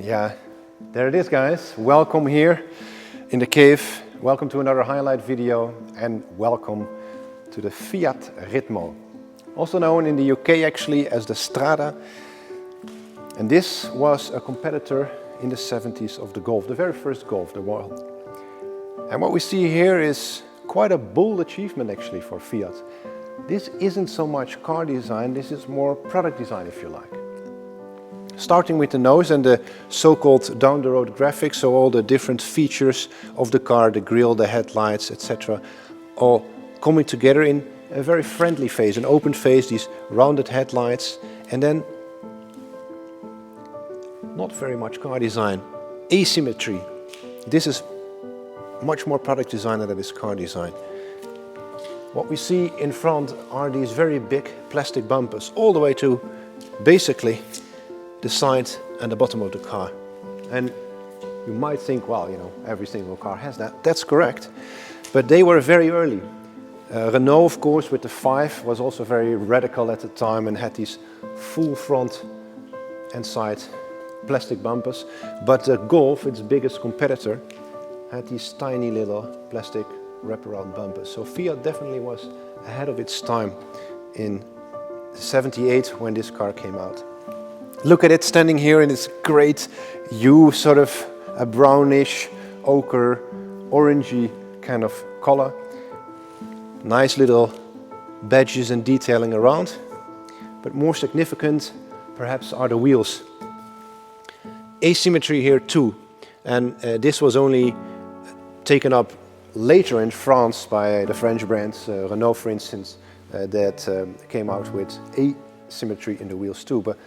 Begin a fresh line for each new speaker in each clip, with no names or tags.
Yeah, there it is, guys. Welcome here in the cave. Welcome to another highlight video and welcome to the Fiat Ritmo. Also known in the UK actually as the Strada. And this was a competitor in the 70s of the Golf, the very first Golf, the world. And what we see here is quite a bold achievement actually for Fiat. This isn't so much car design, this is more product design if you like. Starting with the nose and the so-called down-the-road graphics, so all the different features of the car, the grille, the headlights, etc. all coming together in a very friendly face, an open face, these rounded headlights, and then not very much car design. Asymmetry. This is much more product design than it is car design. What we see in front are these very big plastic bumpers, all the way to basically the side and the bottom of the car. And you might think, well, you know, every single car has that. That's correct. But they were very early. Renault, of course, with the 5 was also very radical at the time and had these full front and side plastic bumpers. But the Golf, its biggest competitor, had these tiny little plastic wraparound bumpers. So Fiat definitely was ahead of its time in '78 when this car came out. Look at it standing here in its great hue, sort of a brownish, ochre, orangey kind of color. Nice little badges and detailing around. But more significant perhaps are the wheels. Asymmetry here too. And this was only taken up later in France by the French brands, Renault for instance, that came out with asymmetry in the wheels too. But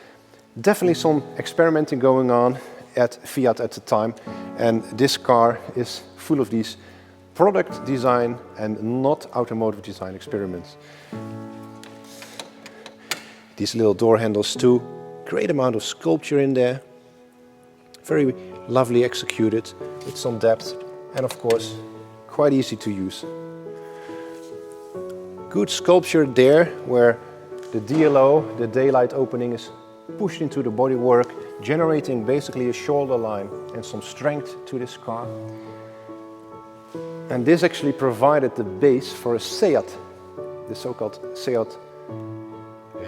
definitely some experimenting going on at Fiat at the time, and this car is full of these product design and not automotive design experiments. These little door handles too, great amount of sculpture in there, very lovely executed with some depth. And of course, quite easy to use. Good sculpture there, where the DLO, the daylight opening, is pushed into the bodywork, generating basically a shoulder line and some strength to this car. And this actually provided the base for a Seat, the so-called Seat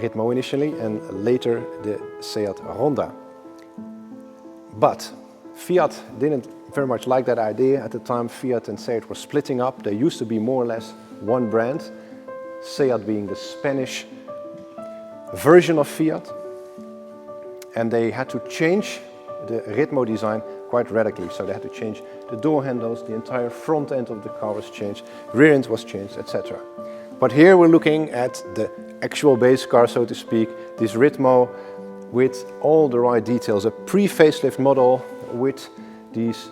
Ritmo initially, and later the Seat Ronda. But Fiat didn't very much like that idea. At the time, Fiat and Seat were splitting up. They used to be more or less one brand, Seat being the Spanish version of Fiat. And they had to change the Ritmo design quite radically. So they had to change the door handles, the entire front end of the car was changed, rear end was changed, etc. But here we're looking at the actual base car, so to speak, this Ritmo with all the right details, a pre-facelift model with these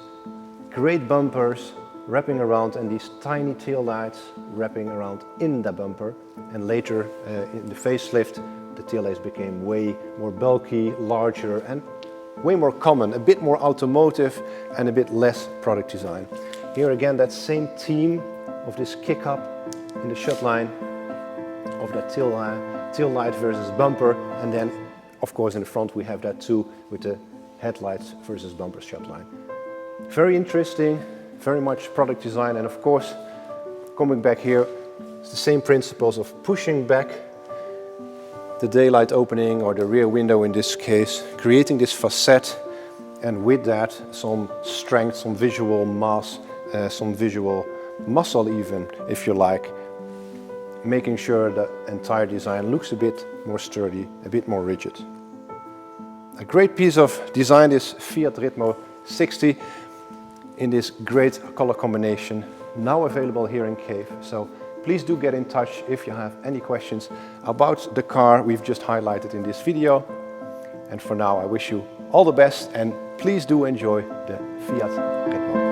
great bumpers wrapping around and these tiny tail lights wrapping around in the bumper. And later in the facelift, the tail lights became way more bulky, larger and way more common, a bit more automotive and a bit less product design. Here again, that same theme of this kick up in the shut line of that tail light versus bumper, and then of course in the front we have that too with the headlights versus bumper shut line. Very interesting, very much product design, and of course coming back here, it's the same principles of pushing back the daylight opening or the rear window in this case, creating this facette, and with that some strength, some visual mass, some visual muscle even if you like, making sure the entire design looks a bit more sturdy, a bit more rigid. A great piece of design is Fiat Ritmo 60 in this great color combination, now available here in Kaeve. So please do get in touch if you have any questions about the car we've just highlighted in this video. And for now I wish you all the best and please do enjoy the Fiat Ritmo.